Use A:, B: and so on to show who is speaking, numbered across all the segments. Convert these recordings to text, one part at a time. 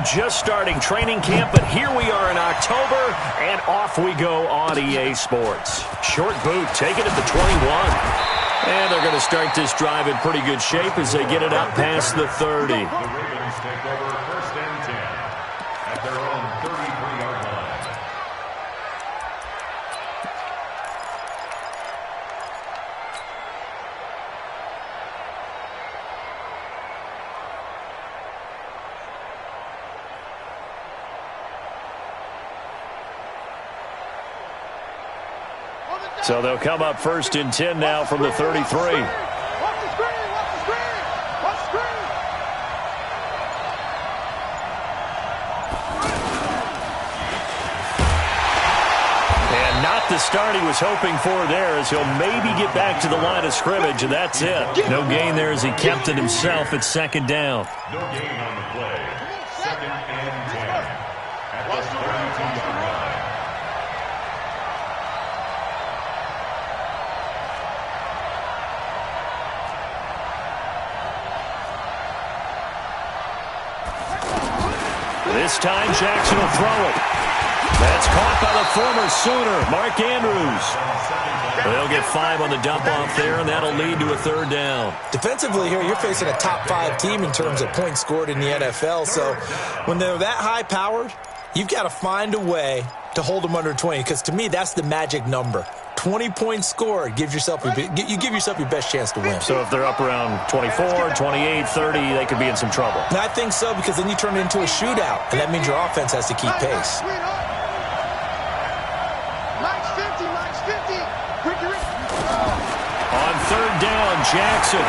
A: just starting training camp, but here we are in October, and off we go on EA Sports. Short boot, taken at the 21. And they're going to start this drive in pretty good shape as they get it up past the 30.
B: The Ravens take over 1st and 10 at their own 33-yard line.
A: So they'll come up 1st and 10 now from the 33. The start he was hoping for there as he'll maybe get back to the line of scrimmage, and that's it. No gain there as he kept it himself at 2nd down.
B: No gain on the play. 2nd and 10 at the 32-yard line.
A: This time Jackson will throw it. That's caught by the former Sooner, Mark Andrews. They'll get 5 on the dump-off there, and that'll lead to a 3rd down.
C: Defensively here, you're facing a top-5 team in terms of points scored in the NFL, so when they're that high-powered, you've got to find a way to hold them under 20, because to me, that's the magic number. 20 points scored, you give yourself your best chance to win.
A: So if they're up around 24, 28, 30, they could be in some trouble.
C: And I think so, because then you turn it into a shootout, and that means your offense has to keep pace.
A: On 3rd down, Jackson.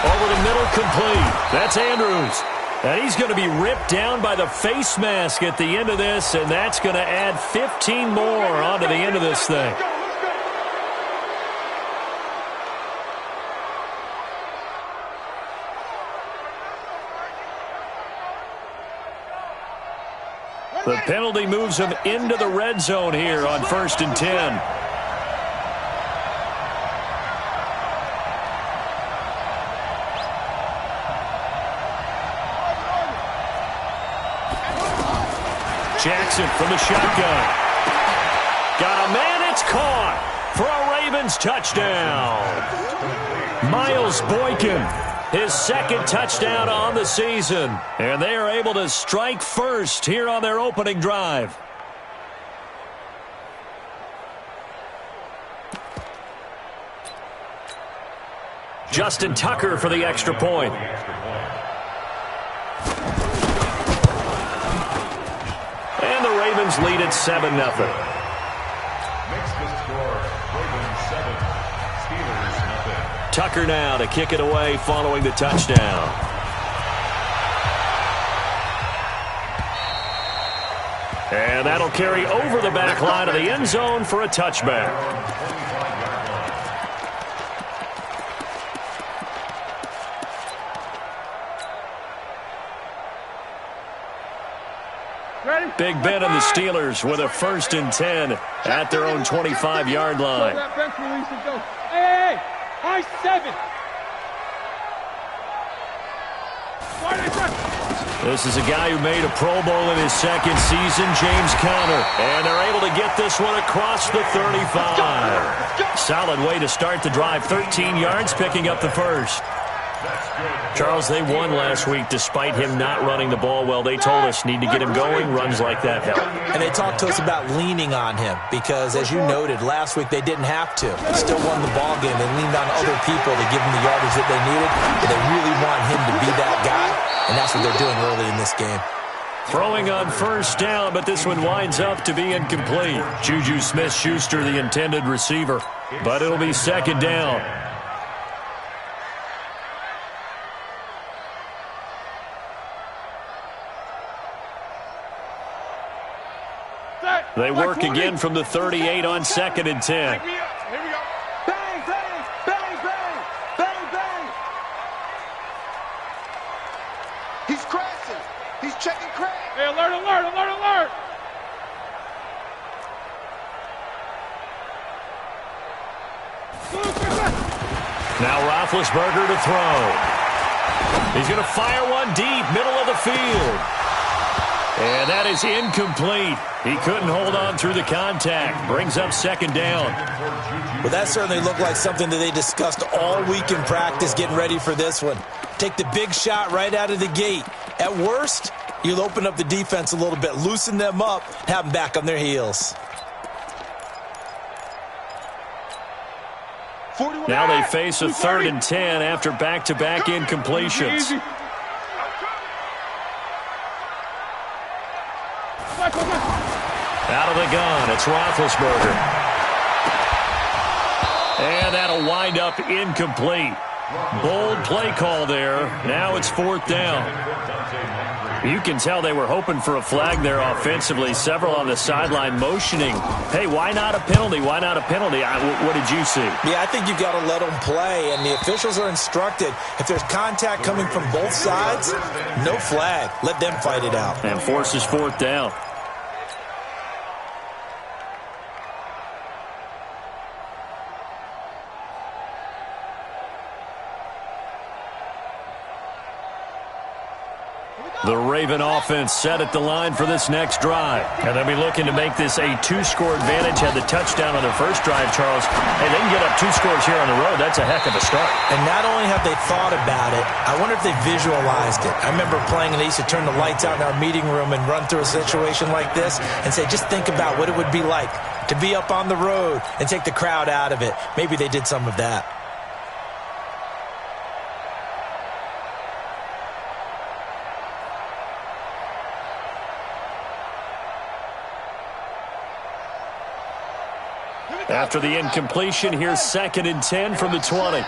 A: Over the middle, complete. That's Andrews. And he's going to be ripped down by the face mask at the end of this, and that's going to add 15 more onto the end of this thing. The penalty moves him into the red zone here on 1st and 10. Jackson from the shotgun. Got a man, it's caught for a Ravens touchdown. Miles Boykin, his 2nd touchdown on the season. And they are able to strike first here on their opening drive. Justin Tucker for the extra point. And the Ravens lead at 7-0.
B: Makes the score Ravens 7, Steelers 0.
A: Tucker now to kick it away following the touchdown. And that'll carry over the back line of the end zone for a touchback. Big Ben and the Steelers with a 1st and 10 at their own 25-yard line.
D: Hey, high 7.
A: This is a guy who made a Pro Bowl in his 2nd season, James Conner. And they're able to get this one across the 35. Solid way to start the drive. 13 yards, picking up the 1st. Charles, they won last week despite him not running the ball well. They told us need to get him going. Runs like that help.
C: And they talked to us about leaning on him because, as you noted, last week they didn't have to. They still won the ball game. They leaned on other people to give them the yardage that they needed. But they really want him to be that guy, and that's what they're doing early in this game.
A: Throwing on 1st down, but this one winds up to be incomplete. Juju Smith-Schuster, the intended receiver. But it'll be 2nd down. They work again from the 38 on 2nd and 10.
D: Here we go. Bang, bang, bang, bang, bang, bang.
E: He's crashing. He's checking crash.
D: Hey, alert, alert, alert, alert.
A: Now Roethlisberger to throw. He's going to fire one deep, middle field. And that is incomplete. He couldn't hold on through the contact. Brings up second down.
C: Well, that certainly looked like something that they discussed all week in practice getting ready for this one. Take the big shot right out of the gate. At worst, you'll open up the defense a little bit, loosen them up, have them back on their heels.
A: Now they face a 3rd and 10 after back-to-back incompletions. Out of the gun, it's Roethlisberger. And that'll wind up incomplete. Bold play call there. Now it's 4th down. You can tell they were hoping for a flag there offensively. Several on the sideline motioning, hey, why not a penalty? Why not a penalty? What did you see?
C: Yeah, I think you've got to let them play, and the officials are instructed, if there's contact coming from both sides, no flag. Let them fight it out.
A: And forces 4th down. The Raven offense set at the line for this next drive. And they'll be looking to make this a 2-score advantage. Had the touchdown on their first drive, Charles. Hey, they can get up 2 scores here on the road. That's a heck of a start.
C: And not only have they thought about it, I wonder if they visualized it. I remember playing, and they used to turn the lights out in our meeting room and run through a situation like this and say, just think about what it would be like to be up on the road and take the crowd out of it. Maybe they did some of that.
A: After the incompletion, here's 2nd and 10 from the 20.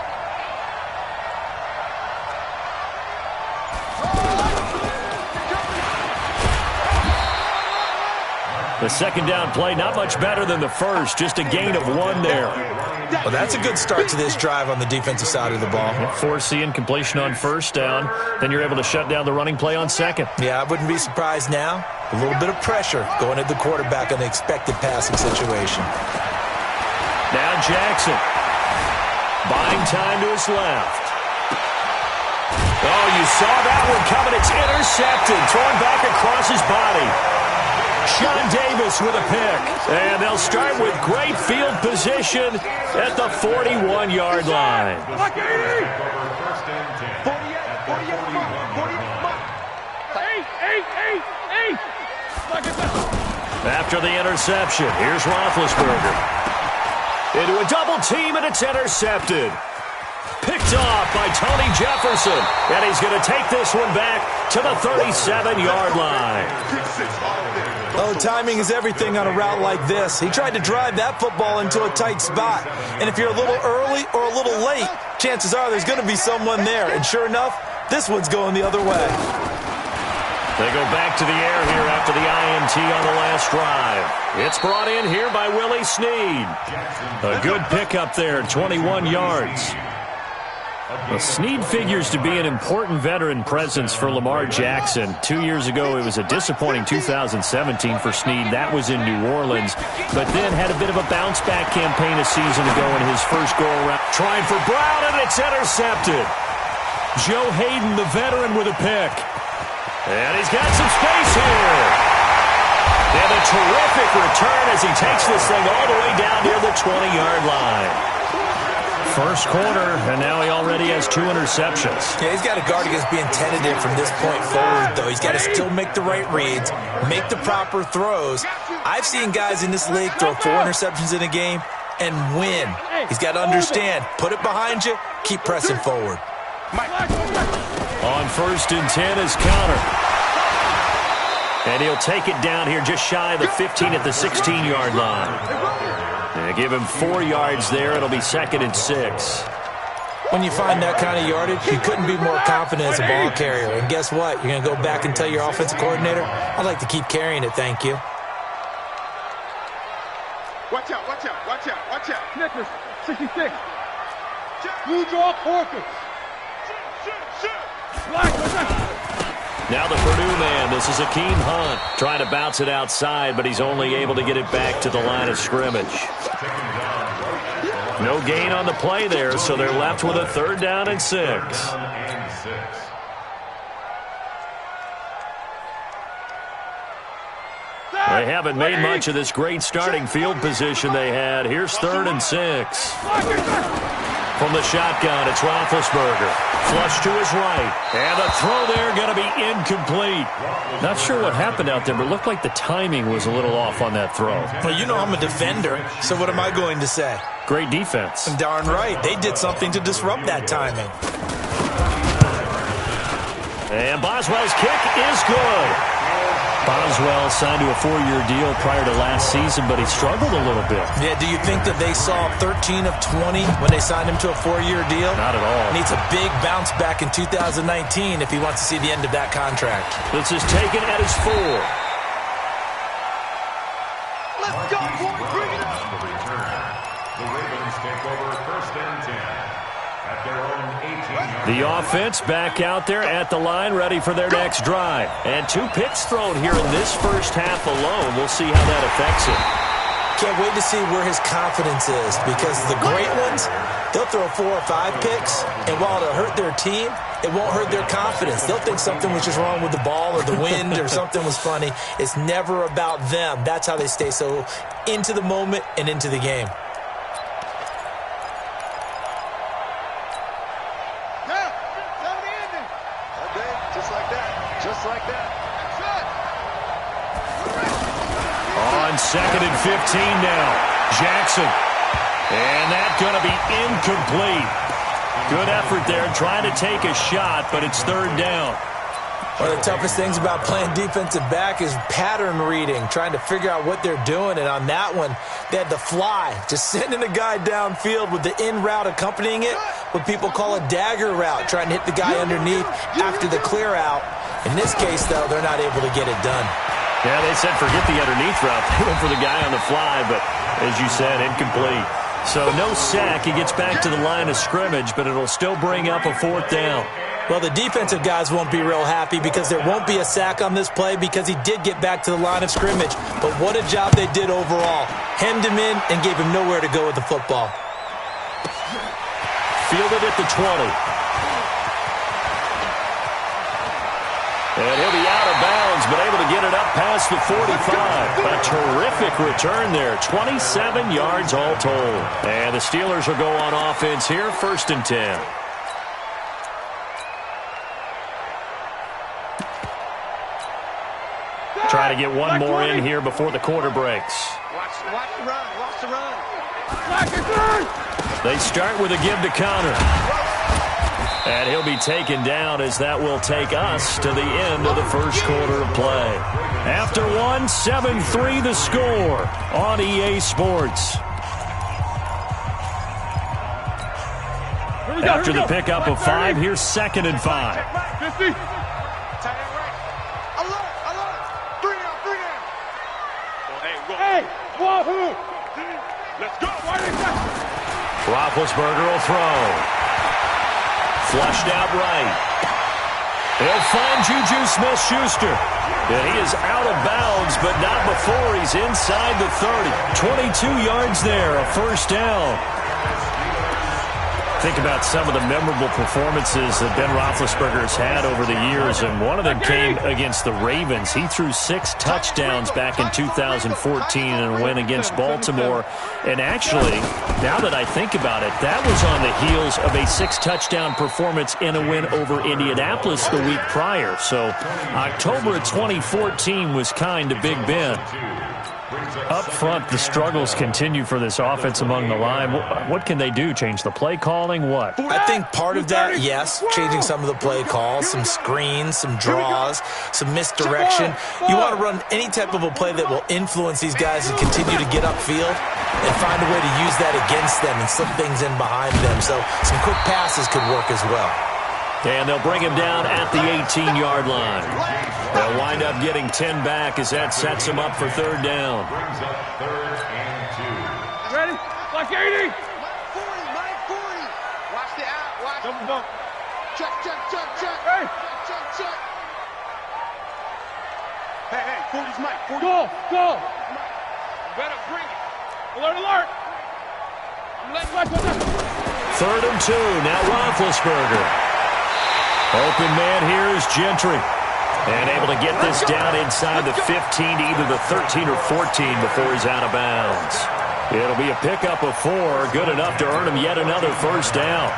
A: The second down play, not much better than the first, just a gain of 1 there.
C: Well, that's a good start to this drive on the defensive side of the ball.
A: Force the incompletion on 1st down, then you're able to shut down the running play on 2nd.
C: Yeah, I wouldn't be surprised now. A little bit of pressure going at the quarterback on the expected passing situation.
A: Now Jackson. Buying time to his left. Oh, you saw that one coming. It's intercepted. Thrown back across his body. Sean Davis with a pick. And they'll start with great field position at the 41-yard line. After the interception, here's Roethlisberger. Into a double team, and it's intercepted. Picked off by Tony Jefferson. And he's going to take this one back to the 37-yard line.
C: Oh, timing is everything on a route like this. He tried to drive that football into a tight spot. And if you're a little early or a little late, chances are there's going to be someone there. And sure enough, this one's going the other way.
A: They go back to the air here after the INT on the last drive. It's brought in here by Willie Snead. A good pickup there, 21 yards. Well, Snead figures to be an important veteran presence for Lamar Jackson. 2 years ago, it was a disappointing 2017 for Snead. That was in New Orleans, but then had a bit of a bounce-back campaign a season ago in his first go-around. Trying for Brown, and it's intercepted. Joe Hayden, the veteran, with a pick. And he's got some space here. And a terrific return as he takes this thing all the way down near the 20-yard line. First quarter, and now he already has 2 interceptions.
C: Yeah, he's got to guard against being tentative from this point forward, though. He's got to still make the right reads, make the proper throws. I've seen guys in this league throw 4 interceptions in a game and win. He's got to understand, put it behind you, keep pressing forward.
A: On 1st and 10 is Connor. And he'll take it down here just shy of the 15 at the 16-yard line. They give him 4 yards there. It'll be 2nd and 6.
C: When you find that kind of yardage, you couldn't be more confident as a ball carrier. And guess what? You're going to go back and tell your offensive coordinator, I'd like to keep carrying it, thank you.
E: Watch out, watch out, watch out, watch out.
D: Snickers, 66. Blue draw, Porkers.
A: Now the Purdue man, this is Akeem Hunt, trying to bounce it outside, but he's only able to get it back to the line of scrimmage. No gain on the play there, so they're left with a 3rd down and 6. They haven't made much of this great starting field position they had. Here's 3rd and 6. From the shotgun, it's Roethlisberger. Flush to his right. And the throw there going to be incomplete. Not sure what happened out there, but it looked like the timing was a little off on that throw.
C: Well, you know I'm a defender, so what am I going to say?
A: Great defense.
C: Darn right. They did something to disrupt that timing.
A: And Boswell's kick is good. Boswell signed to a 4-year deal prior to last season, but he struggled a little bit.
C: Yeah, do you think that they saw 13 of 20 when they signed him to a 4-year deal?
A: Not at all.
C: Needs a big bounce back in 2019 if he wants to see the end of that contract.
A: This is taken at his 4.
E: Let's go, boy. Bring it up.
B: The return. The Ravens take over 1st and 10 at their own 18-yard.
A: The offense back out there at the line, ready for their next drive. And 2 picks thrown here in this first half alone. We'll see how that affects him.
C: Can't wait to see where his confidence is, because the great ones, they'll throw 4 or 5 picks, and while it'll hurt their team, it won't hurt their confidence. They'll think something was just wrong with the ball or the wind or something was funny. It's never about them. That's how they stay so into the moment and into the game.
A: On 2nd and 15 now. Jackson. And that's going to be incomplete. Good effort there, trying to take a shot, but it's 3rd down.
C: One of the toughest things about playing defensive back is pattern reading, trying to figure out what they're doing. And on that one, they had the fly, just sending a guy downfield with the in route accompanying it, what people call a dagger route, trying to hit the guy underneath after the clear out. In this case, though, they're not able to get it done.
A: Yeah, they said forget the underneath route. They went for the guy on the fly, but as you said, incomplete. So no sack. He gets back to the line of scrimmage, but it'll still bring up a 4th down.
C: Well, the defensive guys won't be real happy because there won't be a sack on this play because he did get back to the line of scrimmage. But what a job they did overall. Hemmed him in and gave him nowhere to go with the football.
A: Fielded at the 20. And he'll be out of bounds, but able to get it up past the 45. A terrific return there. 27 yards all told. And the Steelers will go on offense here, 1st and 10. Try to get one more in here before the quarter breaks.
E: Watch the run. Watch the run.
A: They start with a give to Connor. And he'll be taken down as that will take us to the end of the first quarter of play. After 1, 7-3 the score on EA Sports. After the pickup of 5, here's 2nd and 5.
D: Let's go.
A: Roethlisberger will throw. Flushed out right. He'll find Juju Smith-Schuster. And he is out of bounds, but not before he's inside the 30. 22 yards there, a 1st down. Think about some of the memorable performances that Ben Roethlisberger has had over the years, and one of them came against the Ravens. He threw 6 touchdowns back in 2014 and went against Baltimore. And actually, now that I think about it, that was on the heels of a 6-touchdown performance in a win over Indianapolis the week prior. So October of 2014 was kind to Big Ben. Up front, the struggles continue for this offense among the line. What can they do? Change the play calling? What?
C: I think part of that, yes, changing some of the play calls, some screens, some draws, some misdirection. You want to run any type of a play that will influence these guys and continue to get upfield and find a way to use that against them and slip things in behind them. So some quick passes could work as well.
A: And they'll bring him down at the 18-yard line. They'll wind up getting 10 back as that sets him up for 3rd down.
B: Brings up 3rd and 2.
D: Ready? Like 80.
E: Mike 40. Watch the out. Watch.
D: Double bump.
E: Check.
D: Hey.
E: Check. Hey, 40's Mike. 40.
D: Go. Better bring it. Alert. I'm letting Mike go down.
A: 3rd and 2. Now Roethlisberger. Open man here is Gentry. And able to get this down inside the 15 to either the 13 or 14 before he's out of bounds. It'll be a pickup of 4, good enough to earn him yet another first down.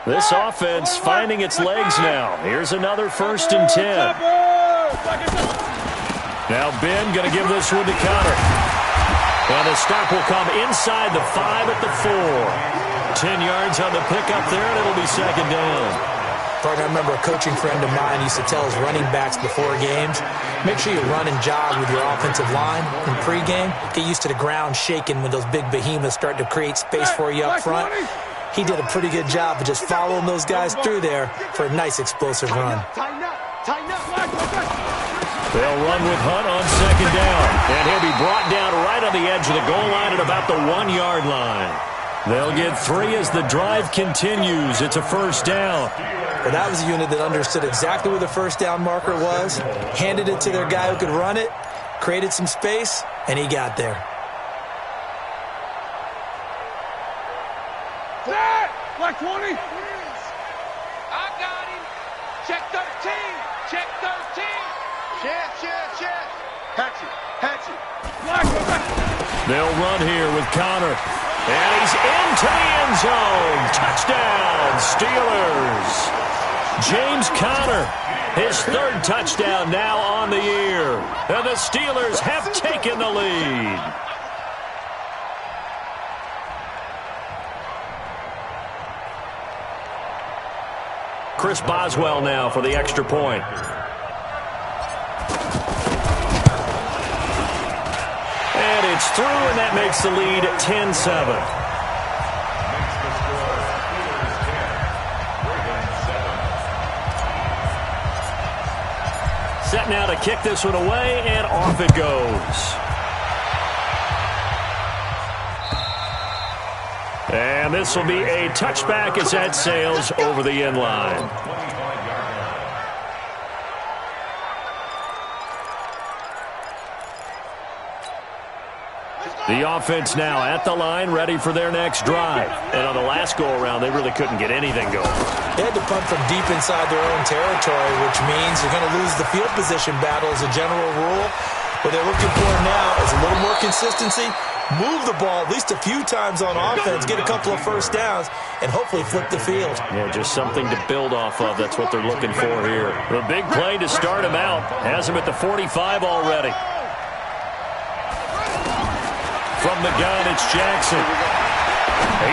A: This offense finding its legs now. Here's another 1st and 10. Now Ben going to give this one to Connor. And the stop will come inside the 5 at the 4. 10 yards on the pickup there, and it'll be 2nd down.
C: I remember a coaching friend of mine used to tell his running backs before games, make sure you run and jog with your offensive line in pregame. Get used to the ground shaking when those big behemoths start to create space for you up front. He did a pretty good job of just following those guys through there for a nice explosive run.
A: They'll run with Hunt on 2nd down. And he'll be brought down right on the edge of the goal line at about the 1-yard line. They'll get 3 as the drive continues. It's a 1st down.
C: But that was a unit that understood exactly where the 1st down marker was, handed it to their guy who could run it, created some space, and he got there.
D: Black 20. I got him. Check 13. Check 13. Check. Hatchet.
A: They'll run here with Connor. And he's into the end zone. Touchdown, Steelers. James Conner, his 3rd touchdown now on the year. And the Steelers have taken the lead. Chris Boswell now for the extra point. And it's through, and that makes the lead 10-7. Set now to kick this one away, and off it goes. And this will be a touchback as that sails over the end line. The offense now at the line, ready for their next drive. And on the last go-around, they really couldn't get anything going.
C: They had to punt from deep inside their own territory, which means you're going to lose the field position battle as a general rule. What they're looking for now is a little more consistency, move the ball at least a few times on offense, get a couple of 1st downs, and hopefully flip the field.
A: Yeah, just something to build off of. That's what they're looking for here. The big play to start him out. Has him at the 45 already. From the gun, it's Jackson.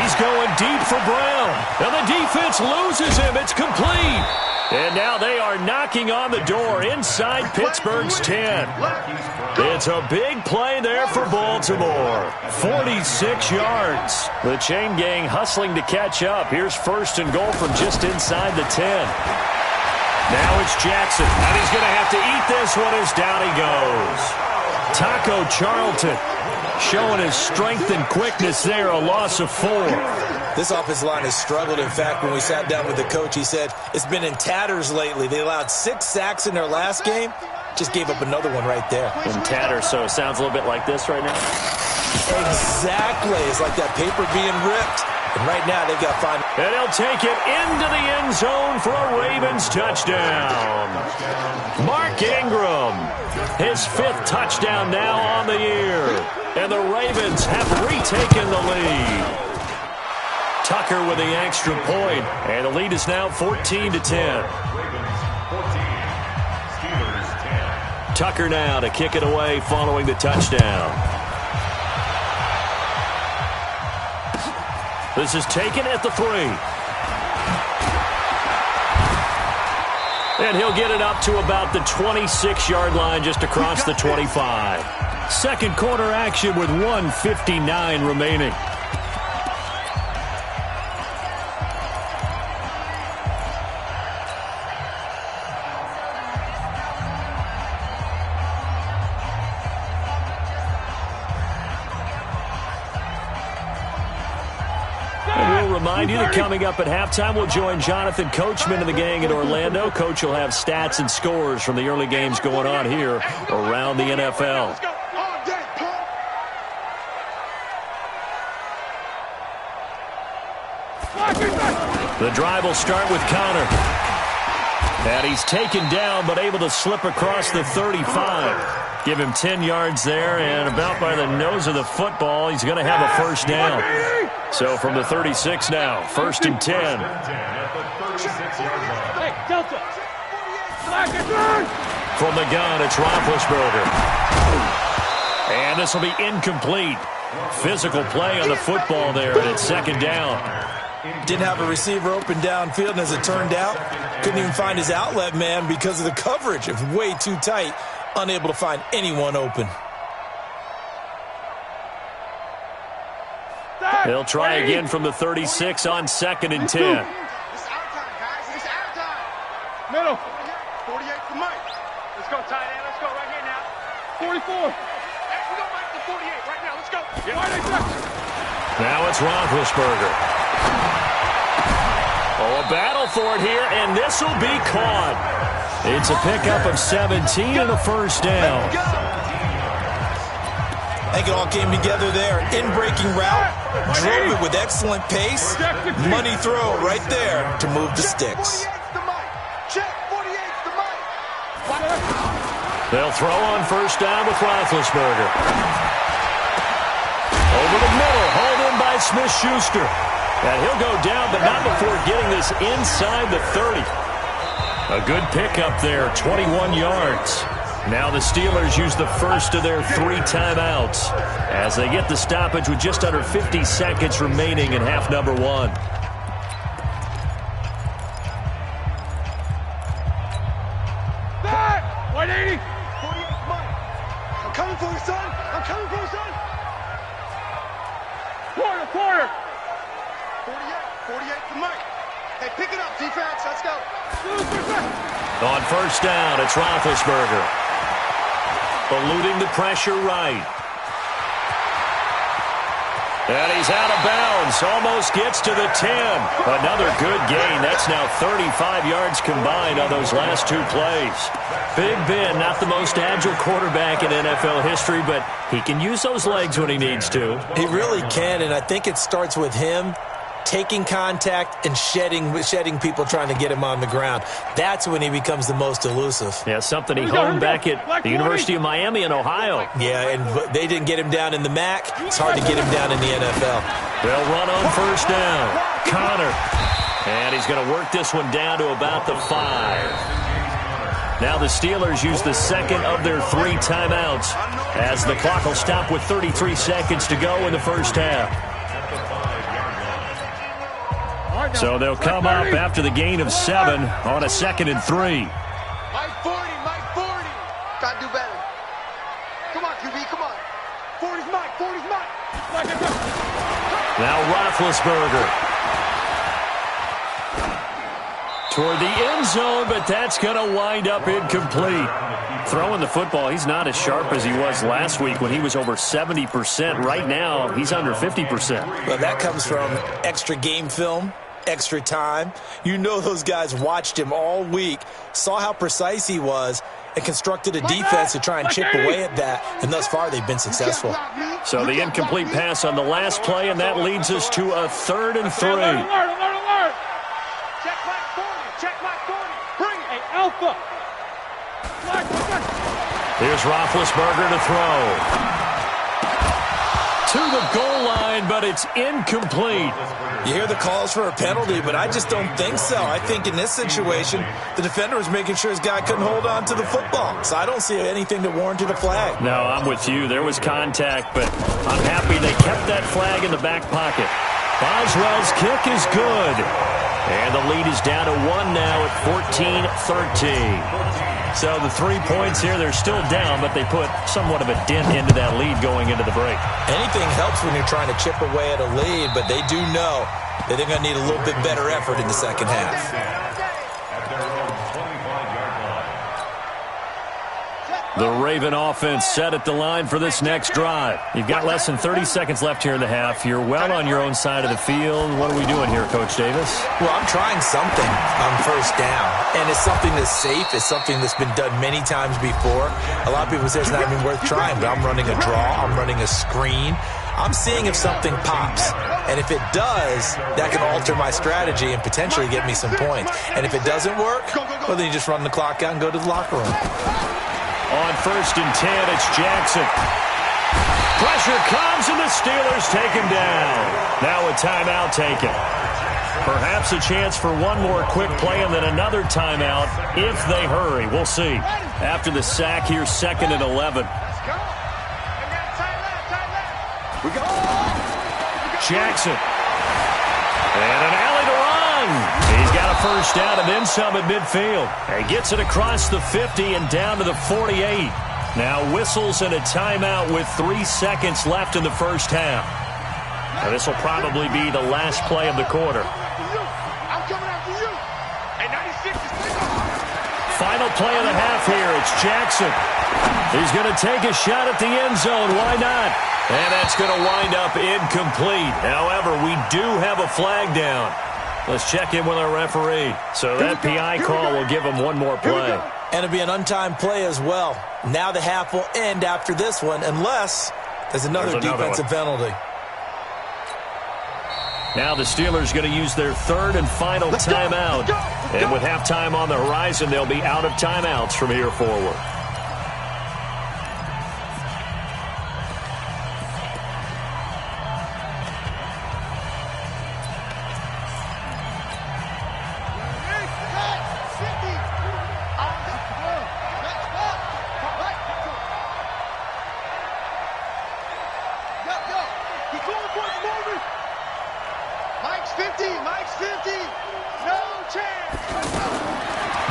A: He's going deep for Brown. And the defense loses him. It's complete. And now they are knocking on the door inside Pittsburgh's 10. It's a big play there for Baltimore. 46 yards. The chain gang hustling to catch up. Here's 1st and goal from just inside the 10. Now it's Jackson. And he's going to have to eat this one as down he goes. Taco Charlton showing his strength and quickness there, a loss of 4.
C: This offensive line has struggled. In fact, when we sat down with the coach, he said it's been in tatters lately. They allowed 6 sacks in their last game. Just gave up another one right there.
A: In tatters, so it sounds a little bit like this right now.
C: Exactly. It's like that paper being ripped. And right now they've got 5.
A: And he'll take it into the end zone for a Ravens touchdown. Mark Ingram, his 5th touchdown now on the year. And the Ravens have retaken the lead. Tucker with the extra point, and the lead is now 14-10. Tucker now to kick it away following the touchdown. This is taken at the 3. And he'll get it up to about the 26-yard line just across the 25. Second quarter action with 1:59 remaining. Remind you that coming up at halftime, we'll join Jonathan Coachman and the gang in Orlando. Coach will have stats and scores from the early games going on here around the NFL. The drive will start with Connor. And he's taken down, but able to slip across the 35. Give him 10 yards there, and about by the nose of the football, he's going to have a first down. So from the 36 now, 1st and 10.
D: Hey, Delta.
A: From the gun, it's Roethlisberger. And this will be incomplete. Physical play on the football there, and it's 2nd down.
C: Didn't have a receiver open downfield, and as it turned out, couldn't even find his outlet man because of the coverage. It was way too tight, unable to find anyone open.
A: They'll try again from the 36 on 2nd and 10.
E: It's our time, guys. It's our time.
D: Middle.
E: 48 for Mike.
D: Let's go, tight end. Let's go right here now. 44.
E: Hey, we don't make the 48 right now. Let's go.
A: Now it's Roethlisberger. Oh, a battle for it here, and this will be caught. It's a pickup of 17 and a first down.
C: I think it all came together there. In-breaking route, drove it with excellent pace. Money throw right there to move the sticks.
E: 48's the Mike. Check. 48's the Mike.
A: They'll throw on first down with Roethlisberger. Over the middle, hauled in by Smith-Schuster. And he'll go down, but not before getting this inside the 30. A good pickup there, 21 yards. Now the Steelers use the first of their 3 timeouts as they get the stoppage with just under 50 seconds remaining in half number 1.
D: Back! 180.
E: 48's Mike. I'm coming for you, son. I'm coming for you, son.
D: Quarter.
E: 48 for Mike. Hey, pick it up, defense. Let's go.
A: On first down, it's Roethlisberger. Eluding the pressure right. And he's out of bounds. Almost gets to the 10. Another good gain. That's now 35 yards combined on those last 2 plays. Big Ben, not the most agile quarterback in NFL history, but he can use those legs when he needs to.
C: He really can, and I think it starts with him taking contact and shedding people trying to get him on the ground. That's when he becomes the most elusive.
A: Yeah, something he honed back at the University of Miami in Ohio.
C: Yeah, and they didn't get him down in the MAC. It's hard to get him down in the NFL.
A: They'll run on first down. Connor. And he's going to work this one down to about the 5. Now the Steelers use the second of their 3 timeouts as the clock will stop with 33 seconds to go in the first half. So they'll come up after the gain of 7 on a 2nd and 3.
E: Mike 40, Mike 40. Gotta do better. Come on, QB, come on. 40's Mike, 40's Mike.
A: Now Roethlisberger. Toward the end zone, but that's going to wind up incomplete. Throwing the football, he's not as sharp as he was last week when he was over 70%. Right now, he's under 50%.
C: Well, that comes from extra game film, extra time. You know those guys watched him all week, saw how precise he was, and constructed a defense to try and chip away at that, and thus far they've been successful.
A: So the incomplete pass on the last play, and that leads us to a 3rd and 3.
D: Alert.
E: Check Mike 40, check Mike 40. Bring it.
D: Hey, Alpha.
A: Here's Roethlisberger to throw. To the goal line, but it's incomplete.
C: You hear the calls for a penalty, but I just don't think so. I think in this situation, the defender was making sure his guy couldn't hold on to the football. So I don't see anything that warranted a flag.
A: No, I'm with you. There was contact, but I'm happy they kept that flag in the back pocket. Boswell's kick is good. And the lead is down to 1 now at 14-13. So the 3 points here, they're still down, but they put somewhat of a dent into that lead going into the break.
C: Anything helps when you're trying to chip away at a lead, but they do know that they're going to need a little bit better effort in the second half.
A: The Raven offense set at the line for this next drive. You've got less than 30 seconds left here in the half. You're well on your own side of the field. What are we doing here, Coach Davis?
C: Well, I'm trying something on first down, and it's something that's safe. It's something that's been done many times before. A lot of people say it's not even worth trying, but I'm running a draw. I'm running a screen. I'm seeing if something pops. And if it does, that can alter my strategy and potentially get me some points. And if it doesn't work, well, then you just run the clock out and go to the locker room.
A: On 1st and 10, it's Jackson. Pressure comes, and the Steelers take him down. Now a timeout taken. Perhaps a chance for one more quick play and then another timeout if they hurry. We'll see. After the sack here, 2nd and 11. Jackson. And an alley to run. He's got a first down and then some at midfield. He gets it across the 50 and down to the 48. Now whistles and a timeout with 3 seconds left in the first half. Now this will probably be the last play of the quarter.
D: I'm coming after you. Hey, 96 is
A: Final play of the half here. It's Jackson. He's going to take a shot at the end zone. Why not? And that's going to wind up incomplete. However, we do have a flag down. Let's check in with our referee. So that PI call will give him one more play.
C: And it'll be an untimed play as well. Now the half will end after this one unless there's another defensive penalty.
A: Now the Steelers going to use their 3rd and final timeout. And with halftime on the horizon, they'll be out of timeouts from here forward.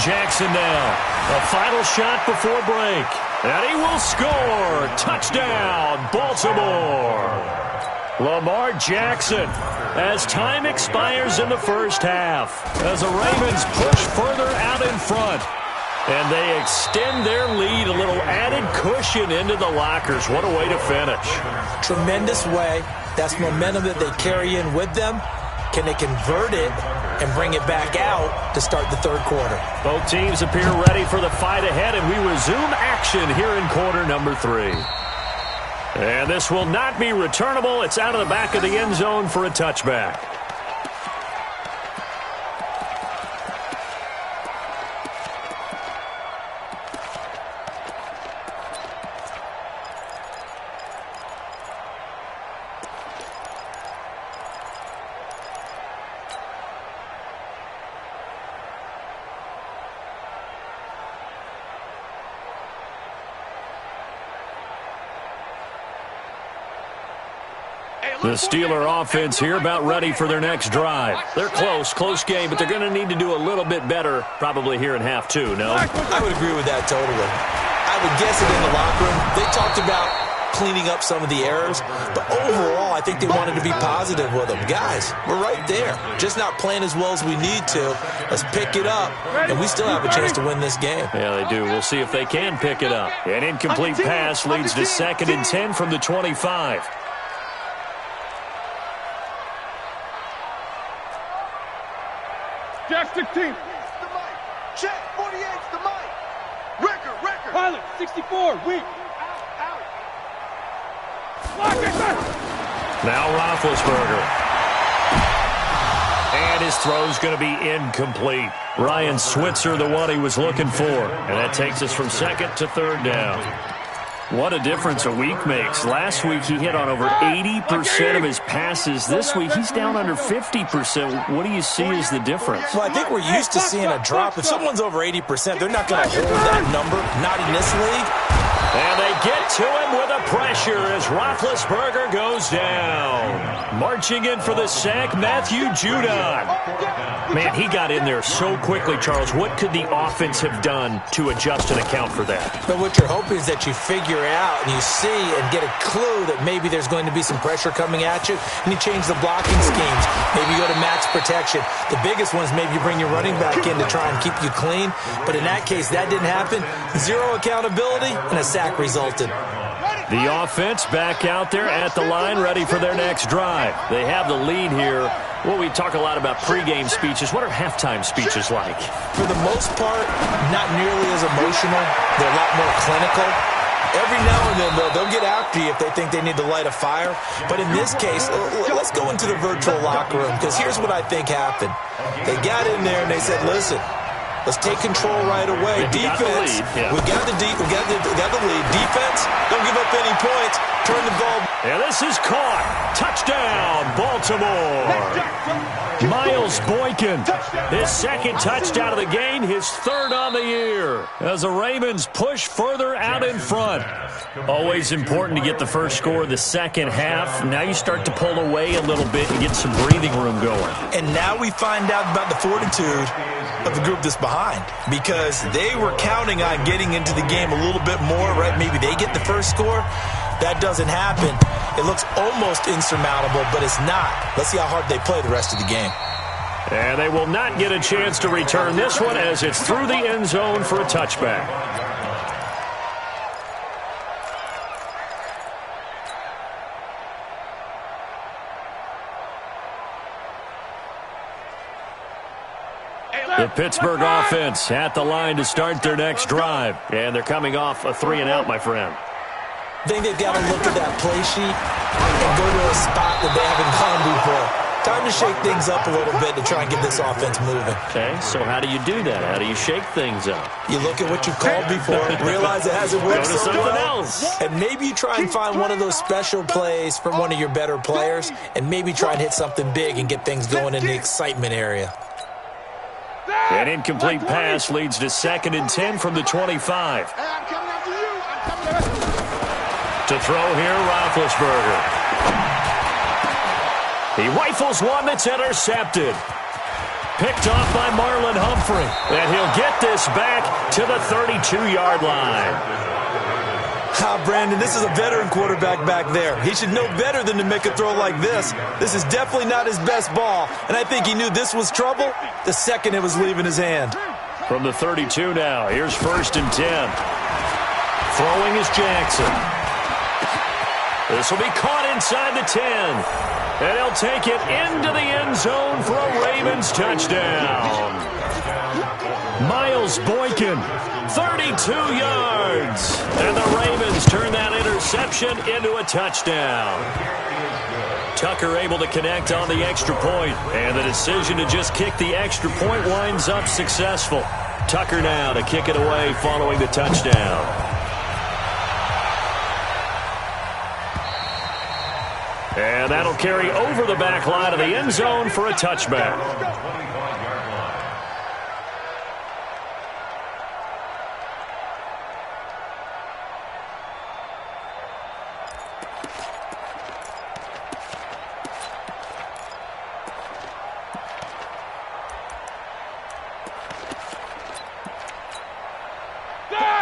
A: Jackson now. A final shot before break. And he will score. Touchdown, Baltimore. Lamar Jackson as time expires in the first half. As the Ravens push further out in front. And they extend their lead, a little added cushion into the lockers. What a way to finish.
C: Tremendous way. That's momentum that they carry in with them. Can they convert it and bring it back out to start the third quarter?
A: Both teams appear ready for the fight ahead, and we resume action here in quarter number 3. And this will not be returnable. It's out of the back of the end zone for a touchback. The Steeler offense here about ready for their next drive. They're close game, but they're going to need to do a little bit better probably here in half 2, no?
C: I would agree with that totally. I would guess it in the locker room. They talked about cleaning up some of the errors, but overall I think they wanted to be positive with them. Guys, we're right there. Just not playing as well as we need to. Let's pick it up, and we still have a chance to win this game.
A: Yeah, they do. We'll see if they can pick it up. An incomplete pass leads to 2nd and 10 from the 25.
D: Jack 16.
E: The mic. Check. 48's the mic. Record.
D: Pilot 64. Weak. Out. Lock it.
A: Now Roethlisberger. And his throw's going to be incomplete. Ryan Switzer, the one he was looking for. And that takes us from 2nd to 3rd down. What a difference a week makes. Last week he hit on over 80% of his passes. This week he's down under 50%. What do you see as the difference?
C: Well, I think we're used to seeing a drop. If someone's over 80%, they're not going to hold that number, not in this league.
A: And they get to him with a pressure as Roethlisberger goes down. Marching in for the sack, Matthew Judon. Man, he got in there so quickly, Charles. What could the offense have done to adjust and account for that?
C: But what you're hoping is that you figure out and you see and get a clue that maybe there's going to be some pressure coming at you, and you change the blocking schemes. Maybe you go to max protection. The biggest one is maybe you bring your running back in to try and keep you clean. But in that case, that didn't happen. Zero accountability, and a sack resulted.
A: The offense back out there at the line, ready for their next drive. They have the lead here. Well, we talk a lot about pregame speeches. What are halftime speeches like?
C: For the most part, not nearly as emotional. They're a lot more clinical. Every now and then, though, they'll get after you if they think they need to light a fire. But in this case, let's go into the virtual locker room, because here's what I think happened. They got in there and they said, listen, let's take control right away. Defense, we got the lead. Defense, don't give up any points. Turn the ball.
A: And this is caught. Touchdown, Baltimore. Miles Boykin, his second touchdown of the game, his third on the year. As the Ravens push further out in front. Always important to get the first score of the second half. Now you start to pull away a little bit and get some breathing room going.
C: And now we find out about the fortitude of the group that's behind, because they were counting on getting into the game a little bit more, right? Maybe they get the first score. That doesn't happen. It looks almost insurmountable, but it's not. Let's see how hard they play the rest of the game.
A: And they will not get a chance to return this one as it's through the end zone for a touchback. The Pittsburgh offense at the line to start their next drive. And they're coming off a 3-and-out, my friend.
C: I think they've got to look at that play sheet and go to a spot that they haven't gone before. Time to shake things up a little bit to try and get this offense moving.
A: Okay, so how do you do that? How do you shake things up?
C: You look at what you called before, realize it hasn't worked
A: Go to
C: so
A: something
C: well,
A: else.
C: and maybe you try and find one of those special plays from one of your better players, and maybe try and hit something big and get things going in the excitement area.
A: An incomplete pass leads to 2nd and 10 from the 25.
E: Hey, I'm coming after you. I'm coming after you.
A: To throw here, Roethlisberger. He rifles one that's intercepted. Picked off by Marlon Humphrey. And he'll get this back to the 32-yard line.
C: Brandon, this is a veteran quarterback back there. He should know better than to make a throw like this. This is definitely not his best ball, and I think he knew this was trouble the second it was leaving his hand.
A: From the 32 now, here's 1st and 10. Throwing is Jackson. This will be caught inside the 10. And he'll take it into the end zone for a Ravens touchdown. Miles Boykin, 32 yards. And the Ravens turn that interception into a touchdown. Tucker able to connect on the extra point. And the decision to just kick the extra point winds up successful. Tucker now to kick it away following the touchdown. And that'll carry over the back line of the end zone for a touchback.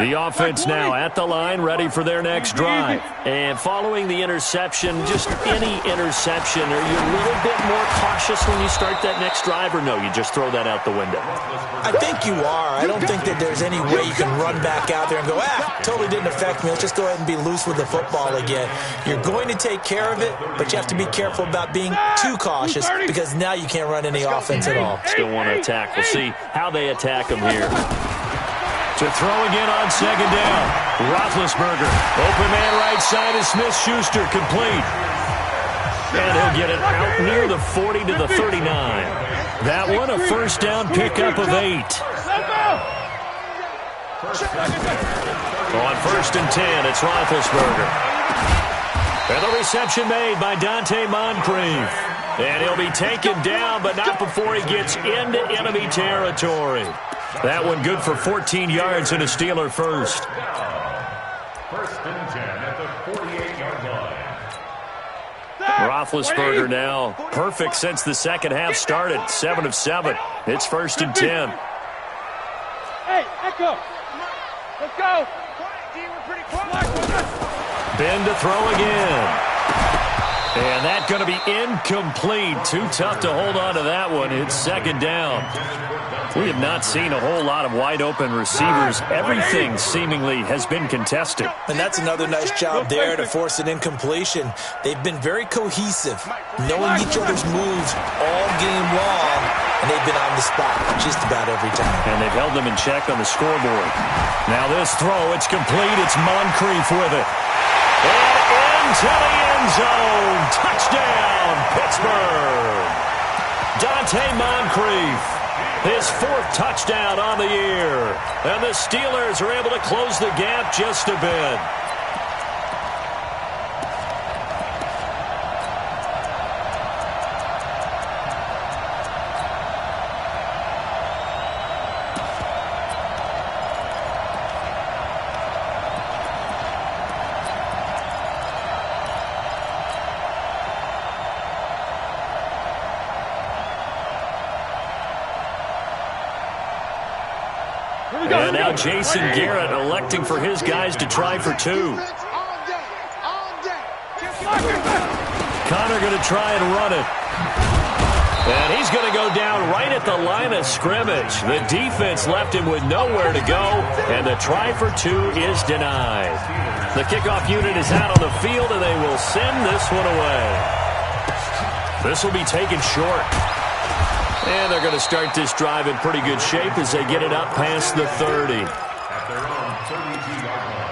A: The offense now at the line, ready for their next drive. And following the interception, just any interception, are you a little bit more cautious when you start that next drive, or no, you just throw that out the window?
C: I think you are. I don't think that there's any way you can run back out there and go, totally didn't affect me. Let's just go ahead and be loose with the football again. You're going to take care of it, but you have to be careful about being too cautious, because now you can't run any offense at all.
A: Still want to attack. We'll see how they attack them here. To throw again on 2nd down. Roethlisberger. Open man right side is Smith-Schuster, complete. And he'll get it out near the 40 to the 39. That one a 1st down pickup of 8. On 1st and 10, it's Roethlisberger. And the reception made by Dante Moncrief. And he'll be taken down, but not before he gets into enemy territory. That one good for 14 yards and a Steeler first.
B: 1st and 10 at the 48-yard line.
A: Roethlisberger now perfect since the second half started. 7 of 7. It's 1st and 10.
D: Hey, Echo. Let's go. Ben
A: to throw again. And that's going to be incomplete. Too tough to hold on to that one. It's second down. We have not seen a whole lot of wide-open receivers. Everything seemingly has been contested.
C: And that's another nice job there to force an incompletion. They've been very cohesive, knowing each other's moves all game long, and they've been on the spot just about every time.
A: And they've held them in check on the scoreboard. Now this throw, it's complete. It's Moncrief with it. And into the end zone. Touchdown, Pittsburgh. Dante Moncrief. His fourth touchdown on the year. And the Steelers are able to close the gap just a bit. And now Jason Garrett electing for his guys to try for two. Connor going to try and run it. And he's going to go down right at the line of scrimmage. The defense left him with nowhere to go, and the try for two is denied. The kickoff unit is out on the field, and they will send this one away. This will be taken short. And they're going to start this drive in pretty good shape as they get it up past the 30.
B: At their own 32-yard line.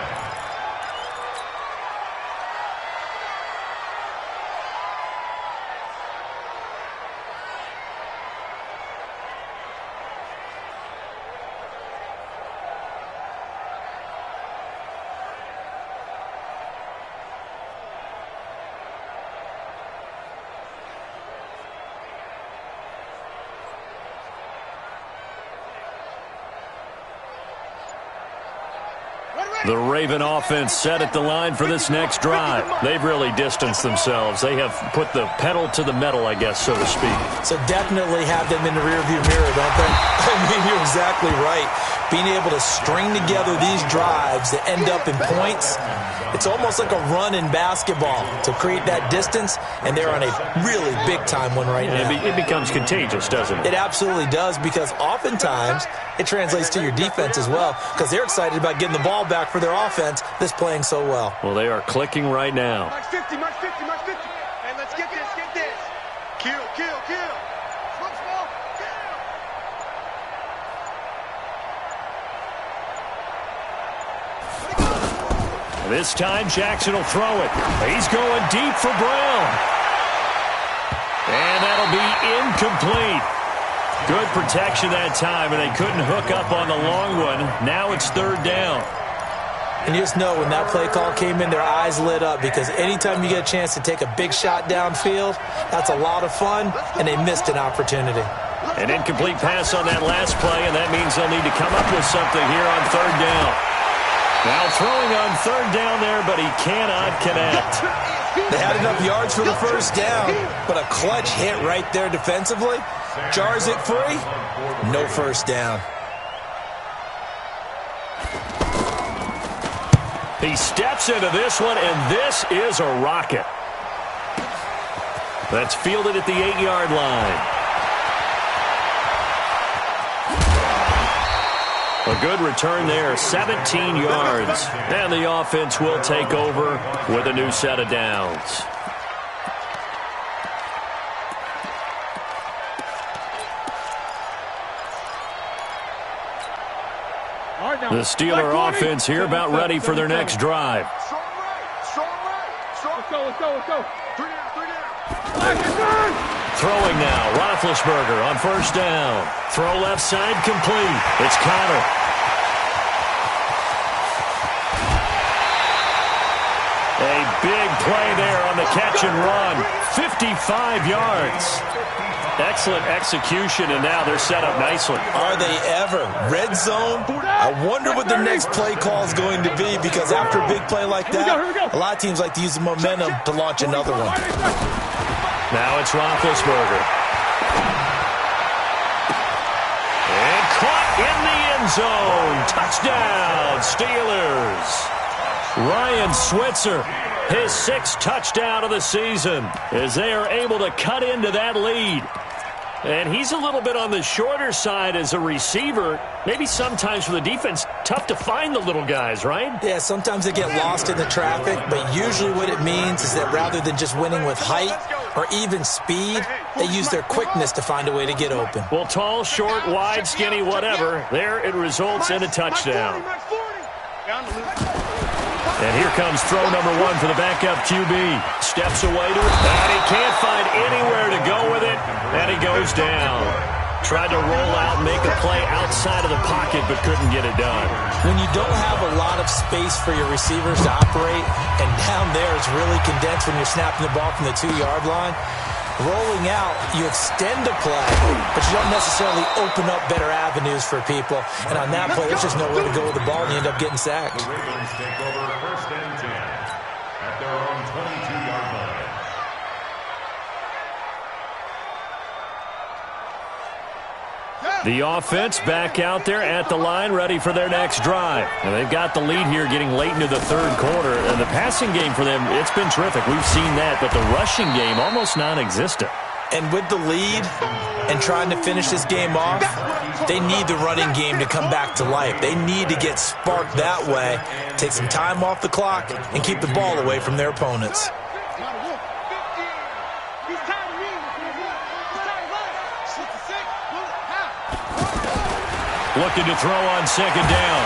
A: The Raven offense set at the line for this next drive. They've really distanced themselves. They have put the pedal to the metal, I guess, so to speak.
C: So definitely have them in the rearview mirror, don't they? I mean, you're exactly right. Being able to string together these drives that end up in points, it's almost like a run in basketball to create that distance, and they're on a really big-time one right now.
A: It becomes contagious, doesn't it?
C: It absolutely does, because oftentimes it translates to your defense as well, because they're excited about getting the ball back for their offense that's playing so well.
A: Well, they are clicking right now.
E: March 50, March 50, March 50. And let's get this, get this. Kill, kill, kill. Smoke, smoke, kill.
A: This time, Jackson will throw it. He's going deep for Brown. And that'll be incomplete. Good protection that time, and they couldn't hook up on the long one. Now it's third down.
C: And you just know when that play call came in, their eyes lit up, because anytime you get a chance to take a big shot downfield, that's a lot of fun, and they missed an opportunity.
A: An incomplete pass on that last play, and that means they'll need to come up with something here on third down. Now throwing on third down there, but he cannot connect.
C: They had enough yards for the first down, but a clutch hit right there defensively jars it free. No first down.
A: He steps into this one, and this is a rocket. That's fielded at the 8-yard line. A good return there, 17 yards. And the offense will take over with a new set of downs. The Steeler offense here about ready for their next drive.
E: Strong right, strong right, strong.
D: Let's go, let's go, let's go.
E: Three down.
A: Throwing now, Roethlisberger on first down. Throw left side complete. It's Connor. A big play there on the catch and run. 55 yards. Excellent execution, and now they're set up nicely.
C: Are they ever? Red zone? I wonder what their next play call is going to be, because after a big play like that, a lot of teams like to use the momentum to launch another one.
A: Now it's Roethlisberger. And caught in the end zone. Touchdown, Steelers. Ryan Switzer His 6th touchdown of the season as they are able to cut into that lead. And he's a little bit on the shorter side as a receiver. Maybe sometimes for the defense, tough to find the little guys, right?
C: Yeah, sometimes they get lost in the traffic, but usually what it means is that rather than just winning with height or even speed, they use their quickness to find a way to get open.
A: Well, tall, short, wide, skinny, whatever, there it results in a touchdown. And here comes throw number 1 for the backup QB. Steps away to it, and he can't find anywhere to go with it, and he goes down. Tried to roll out, make a play outside of the pocket, but couldn't get it done.
C: When you don't have a lot of space for your receivers to operate, and down there it's really condensed when you're snapping the ball from the 2-yard line, rolling out, you extend a play, but you don't necessarily open up better avenues for people. And on that play, there's just nowhere to go with the ball, and you end up getting sacked.
B: The Ravens take over 1st and 10 at their own 22-yard line.
A: The offense back out there at the line, ready for their next drive. And they've got the lead here getting late into the 3rd quarter. And the passing game for them, it's been terrific. We've seen that, but the rushing game almost non-existent.
C: And with the lead and trying to finish this game off, they need the running game to come back to life. They need to get sparked that way, take some time off the clock, and keep the ball away from their opponents.
A: Looking to throw on 2nd down.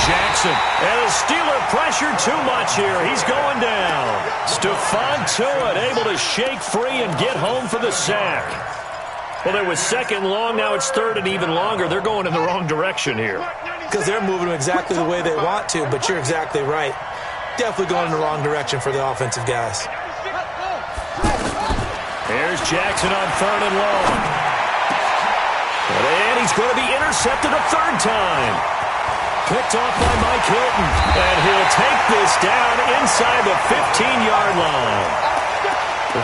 A: Jackson. And the Steeler pressure too much here. He's going down. Stephon Tuitt able to shake free and get home for the sack. Well, it was 2nd long. Now it's 3rd and even longer. They're going in the wrong direction here.
C: Because they're moving exactly the way they want to, but you're exactly right. Definitely going in the wrong direction for the offensive guys.
A: Here's Jackson on 3rd and long. And he's going to be intercepted a 3rd time. Picked off by Mike Hilton. And he'll take this down inside the 15-yard line.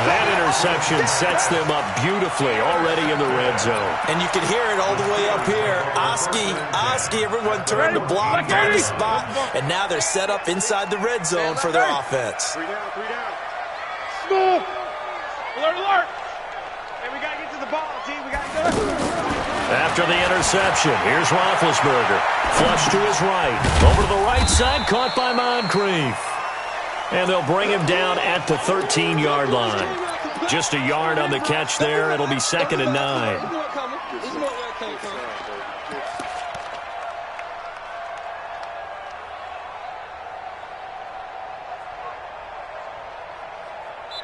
A: That interception sets them up beautifully already in the red zone.
C: And you can hear it all the way up here. Oski, everyone turned to block, find the spot, and now they're set up inside the red zone for their offense.
D: 3 down, 3 down. School! Alert, alert! Hey, we got to get to the ball, team. We got to go.
A: After the interception, here's Roethlisberger. Flush to his right. Over to the right side, caught by Moncrief. And they'll bring him down at the 13-yard line. Just a yard on the catch there. It'll be 2nd and 9.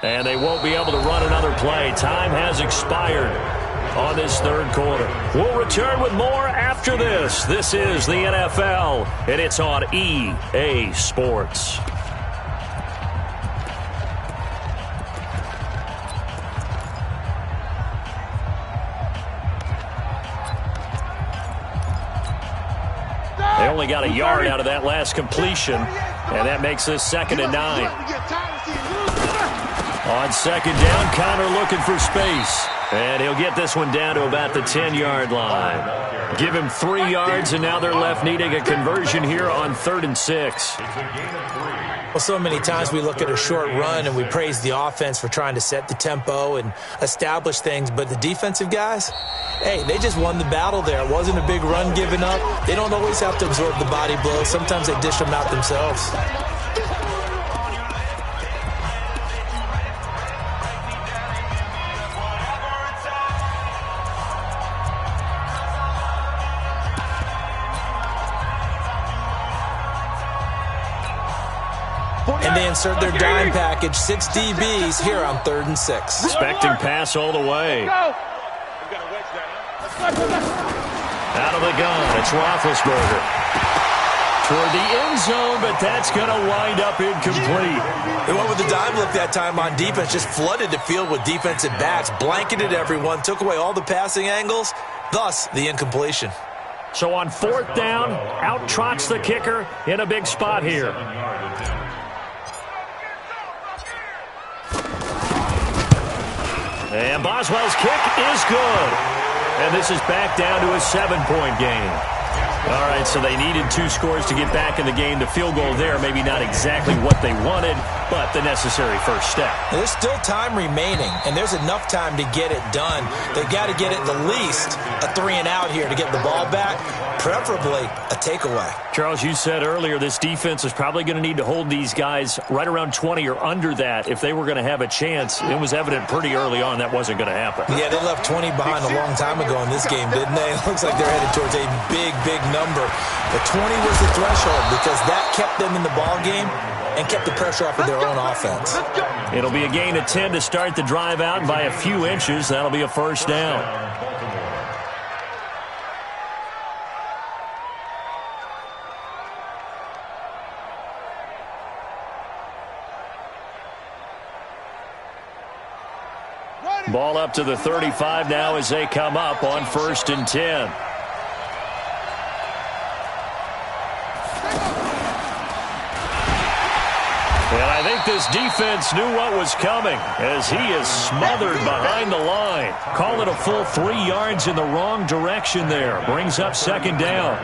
A: And they won't be able to run another play. Time has expired on this 3rd quarter. We'll return with more after this. This is the NFL, and it's on EA Sports. They only got a yard out of that last completion, and that makes this 2nd and 9. On 2nd down, Connor looking for space. And he'll get this one down to about the 10-yard line. Give him 3 yards, and now they're left needing a conversion here on 3rd and 6.
C: Well, so many times we look at a short run and we praise the offense for trying to set the tempo and establish things, but the defensive guys, hey, they just won the battle there. It wasn't a big run given up. They don't always have to absorb the body blows. Sometimes they dish them out themselves. And they insert their dime package, 6 DBs here on 3rd and 6.
A: Expecting pass all the way. Out of the gun, it's Roethlisberger. Toward the end zone, but that's going to wind up incomplete.
C: They went with the dime look that time on defense, just flooded the field with defensive backs, blanketed everyone, took away all the passing angles, thus the incompletion.
A: So on 4th down, out trots the kicker in a big spot here. And Boswell's kick is good. And this is back down to a 7-point game. All right, so they needed 2 scores to get back in the game. The field goal there, maybe not exactly what they wanted, but the necessary first step.
C: There's still time remaining, and there's enough time to get it done. They've got to get it the least a 3-and-out here to get the ball back, preferably a takeaway.
A: Charles, you said earlier this defense is probably going to need to hold these guys right around 20 or under that if they were going to have a chance. It was evident pretty early on that wasn't going to happen.
C: Yeah, they left 20 behind a long time ago in this game, didn't they? It looks like they're headed towards a big, big number. But 20 was the threshold because that kept them in the ball game and kept the pressure off of their own offense.
A: It'll be a gain of 10 to start the drive out, and by a few inches, that'll be a first down. Ball up to the 35 now as they come up on 1st and 10. And I think this defense knew what was coming as he is smothered behind the line. Call it a full 3 yards in the wrong direction there. Brings up 2nd down.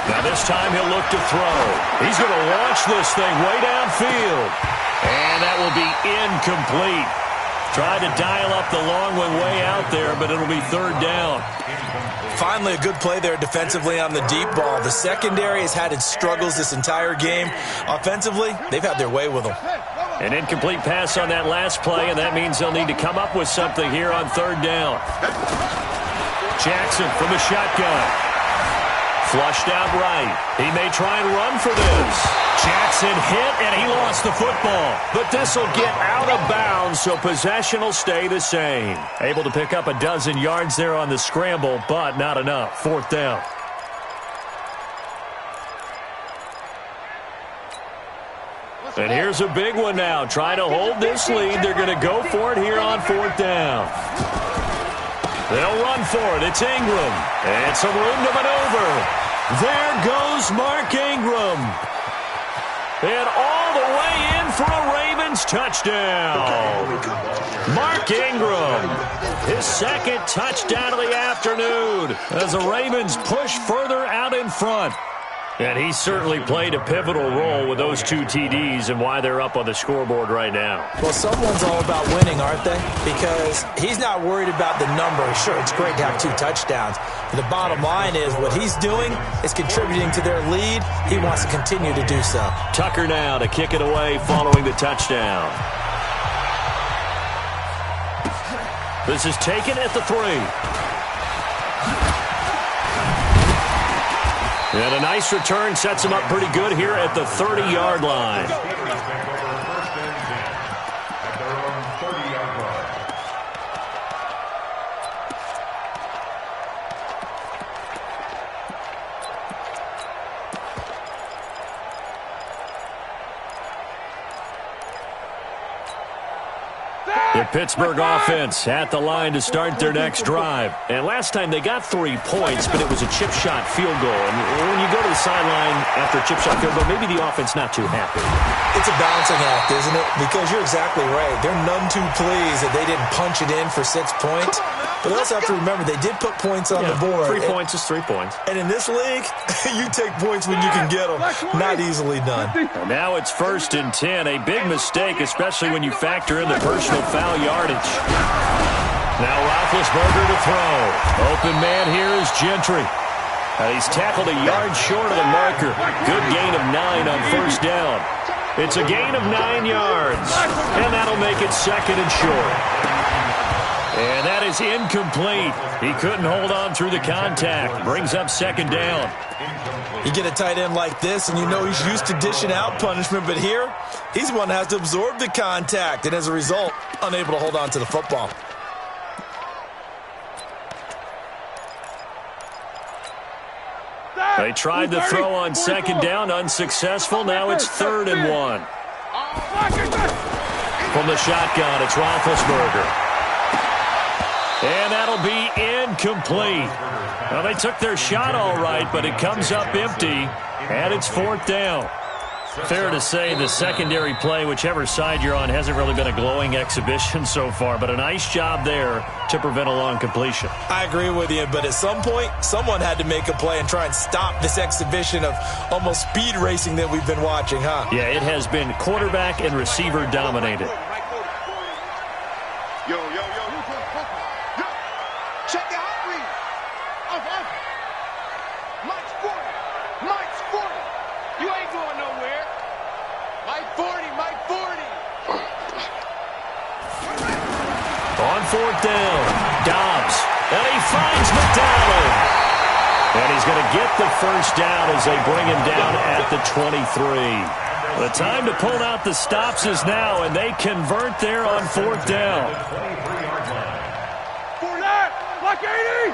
A: Now this time he'll look to throw. He's going to launch this thing way downfield. And that will be incomplete. Tried to dial up the long one way out there, but it'll be 3rd down.
C: Finally, a good play there defensively on the deep ball. The secondary has had its struggles this entire game. Offensively, they've had their way with them.
A: An incomplete pass on that last play, and that means they'll need to come up with something here on 3rd down. Jackson from the shotgun. Flushed out right. He may try and run for this. Jackson hit, and he lost the football. But this will get out of bounds, so possession will stay the same. Able to pick up a dozen yards there on the scramble, but not enough. 4th down. And here's a big one now. Trying to hold this lead. They're going to go for it here on 4th down. They'll run for it. It's Ingram. And some room to maneuver. There goes Mark Ingram. And all the way in for a Ravens touchdown. Mark Ingram, his 2nd touchdown of the afternoon as the Ravens push further out in front. And he certainly played a pivotal role with those 2 TDs and why they're up on the scoreboard right now.
C: Well, someone's all about winning, aren't they? Because he's not worried about the number. Sure, it's great to have 2 touchdowns. But the bottom line is what he's doing is contributing to their lead. He wants to continue to do so.
A: Tucker now to kick it away following the touchdown. This is taken at the 3. And a nice return sets him up pretty good here at the 30-yard line. The Pittsburgh offense at the line to start their next drive. And last time they got 3 points, but it was a chip shot field goal. And when you go to the sideline after a chip shot field goal, maybe the offense not too happy.
C: It's a balancing act, isn't it? Because you're exactly right. They're none too pleased that they didn't punch it in for 6 points. But they also have to remember they did put points on the board.
A: 3 points is 3 points.
C: And in this league, you take points when you can get them. Not easily done.
A: And now it's 1st and 10. A big mistake, especially when you factor in the personal foul yardage. Now Roethlisberger to throw. Open man here is Gentry. He's tackled a yard short of the marker. Good gain of 9 on 1st down. It's a gain of 9 yards. And that'll make it 2nd and short. And that is incomplete. He couldn't hold on through the contact. Brings up 2nd down.
C: You get a tight end like this, and you know he's used to dishing out punishment. But here, he's the one that has to absorb the contact. And as a result, unable to hold on to the football.
A: They tried to throw on 2nd down. Unsuccessful. Now it's 3rd and 1. From the shotgun, it's Roethlisberger. And that'll be incomplete. Well, they took their shot all right, but it comes up empty, and it's 4th down. Fair to say the secondary play, whichever side you're on, hasn't really been a glowing exhibition so far, but a nice job there to prevent a long completion.
C: I agree with you, but at some point, someone had to make a play and try and stop this exhibition of almost speed racing that we've been watching, huh?
A: Yeah, it has been quarterback and receiver dominated.
E: Yo. Check the hot read. Mike's 40. You ain't going nowhere. Mike 40.
A: On fourth down, Dobbs, and he finds McDonald. And he's going to get the first down as they bring him down at the 23. The time to pull out the stops is now, and they convert there on fourth down.
D: 49, block 80.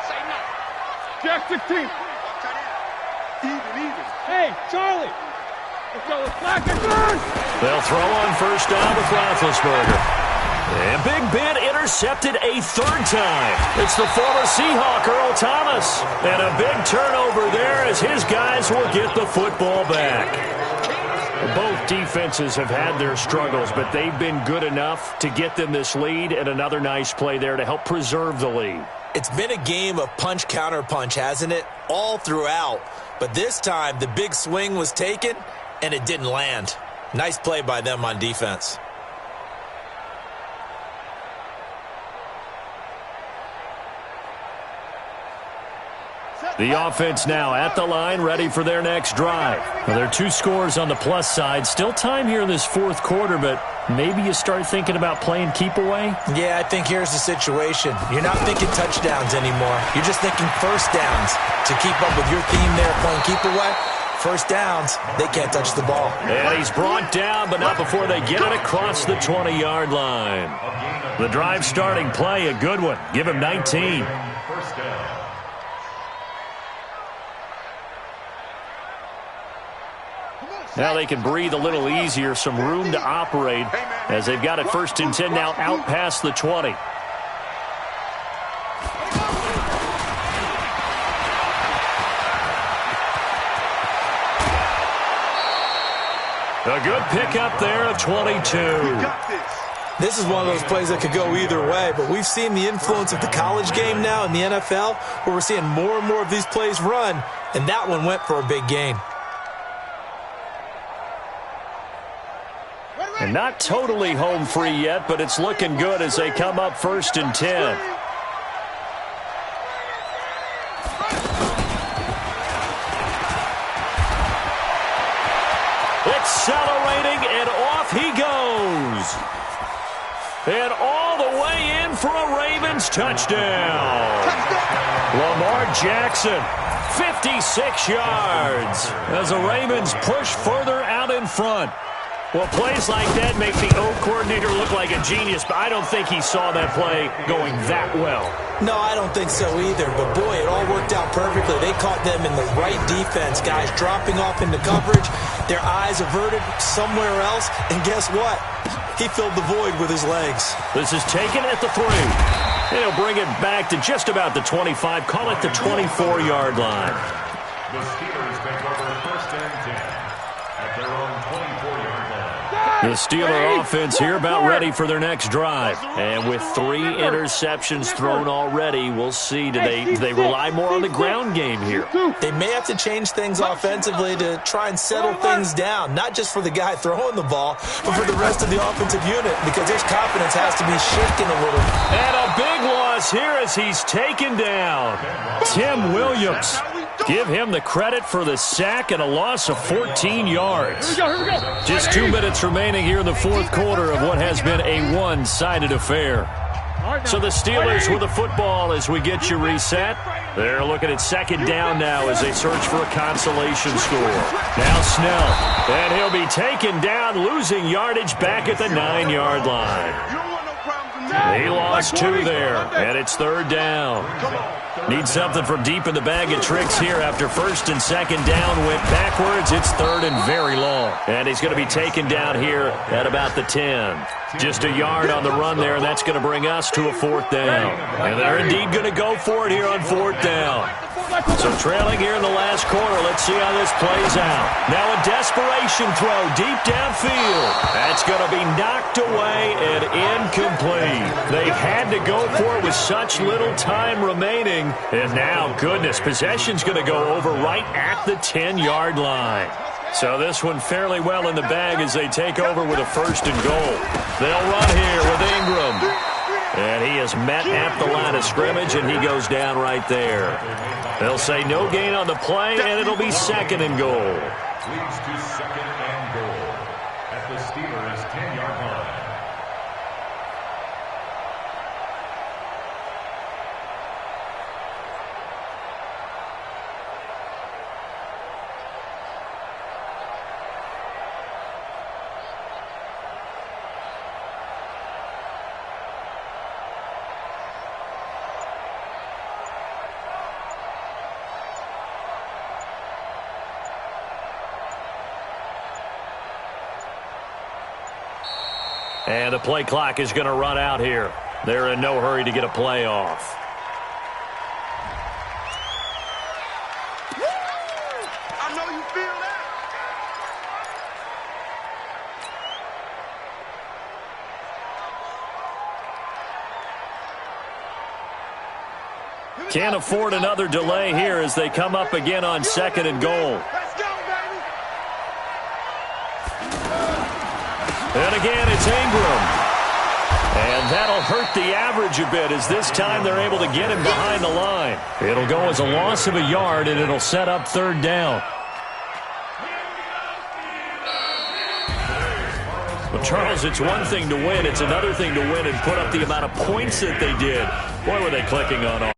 E: Say nothing.
D: Jack 16.
E: Even.
D: Hey, Charlie. Let's go. Let's block it first.
A: They'll throw on first down with Roethlisberger. And Big Ben intercepted a third time. It's the former Seahawk, Earl Thomas. And a big turnover there as his guys will get the football back. Both defenses have had their struggles, but they've been good enough to get them this lead, and another nice play there to help preserve the lead.
C: It's been a game of punch-counter-punch, hasn't it? All throughout. But this time, the big swing was taken, and it didn't land. Nice play by them on defense.
A: The offense now at the line, ready for their next drive. Well, there are 2 scores on the plus side. Still time here in this fourth quarter, but maybe you start thinking about playing keep away?
C: Yeah, I think here's the situation. You're not thinking touchdowns anymore. You're just thinking first downs. To keep up with your theme there, playing keep away, first downs, they can't touch the ball.
A: And he's brought down, but not before they get it across the 20-yard line. The drive starting play, a good one. Give him 19.
B: First down.
A: Now they can breathe a little easier, some room to operate as they've got it first and 10 now out past the 20. A good pickup there of 22.
C: This is one of those plays that could go either way, but we've seen the influence of the college game now in the NFL, where we're seeing more and more of these plays run, and that one went for a big gain.
A: And not totally home free yet, but it's looking good as they come up first and 10. Accelerating, and off he goes. And all the way in for a Ravens touchdown. Lamar Jackson, 56 yards, as the Ravens push further out in front. Well, plays like that make the O coordinator look like a genius, but I don't think he saw that play going that well.
C: No, I don't think so either, but boy, it all worked out perfectly. They caught them in the right defense, guys dropping off into coverage, their eyes averted somewhere else, and guess what? He filled the void with his legs.
A: This is taken at the 3. He'll bring it back to just about the 25, call it the 24-yard line.
B: The Steelers take over first and 10 at their own 24-yard line.
A: The Steeler offense here about ready for their next drive. And with 3 interceptions thrown already, we'll see. Do they rely more on the ground game here?
C: They may have to change things offensively to try and settle things down, not just for the guy throwing the ball, but for the rest of the offensive unit, because his confidence has to be shifting a little.
A: And a big loss here as he's taken down. Tim Williams. Give him the credit for the sack and a loss of 14 yards. Just 2 minutes remaining here in the fourth quarter of what has been a one-sided affair. So the Steelers with the football as we get you reset. They're looking at second down now as they search for a consolation score. Now Snell, and he'll be taken down, losing yardage back at the 9-yard line. He lost 2 there, and it's third down. Need something from deep in the bag of tricks here after first and second down went backwards. It's third and very long. And he's going to be taken down here at about the 10. Just a yard on the run there, and that's going to bring us to a fourth down. And they're indeed going to go for it here on fourth down. So trailing here in the last quarter. Let's see how this plays out. Now a desperation throw deep downfield. That's going to be knocked away and incomplete. They had to go for it with such little time remaining. And now, goodness, possession's going to go over right at the 10-yard line. So this one fairly well in the bag as they take over with a 1st and goal. They'll run here with Ingram. And he is met at the line of scrimmage, and he goes down right there. They'll say no gain on the play, and it'll be 2nd and goal.
B: Leads to 2nd and goal at the Steelers' 10-yard line.
A: And the play clock is going to run out here. They're in no hurry to get a play off.
E: I know you feel that.
A: Can't afford another delay here as they come up again on 2nd and goal.
E: Let's go, baby.
A: And again, it's Ingram. And that'll hurt the average a bit as this time they're able to get him behind the line. It'll go as a loss of a yard, and it'll set up 3rd down. Well, Charles, it's one thing to win. It's another thing to win and put up the amount of points that they did. Boy, were they clicking on